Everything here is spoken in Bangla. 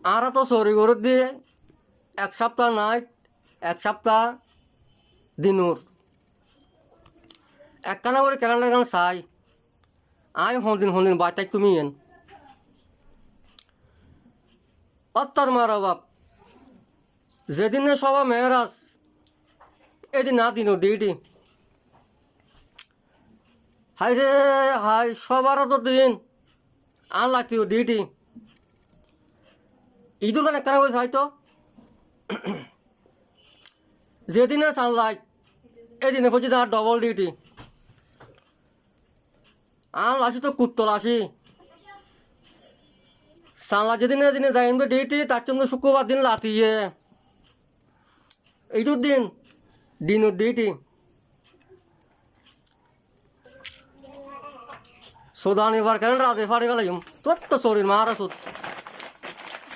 আর তো সরি করে দিয়ে এক সপ্তাহ নাইট এক সপ্তাহ দিনুর একখানা করে ক্যালেন্ডার গান চাই আই হদিন বাচ্চাই তুমি এন অত্তর মারা বাপ যেদিনে সবা মেয়েরাজ এদিন না দিন ডিউটি হাই রে হাই সবার তো দিন আর লাগতিও ডিউটি ঈদুর গান একখানা করে চাই তো যেদিনে সানলাইট এদিনে পর্যন্ত আর ডবল ডিউটি আর লাসি তো কুত্তল আসি সানলাইট যেদিনে দিনে যাই ডিউটি তার জন্য শুক্রবার দিন লাতিয়ে ঈদুর দিন দিনুর ডিউটি সোদান এবার কেন রাতে ফাড়ি গেলাম তোর তো শরীর মারা সুত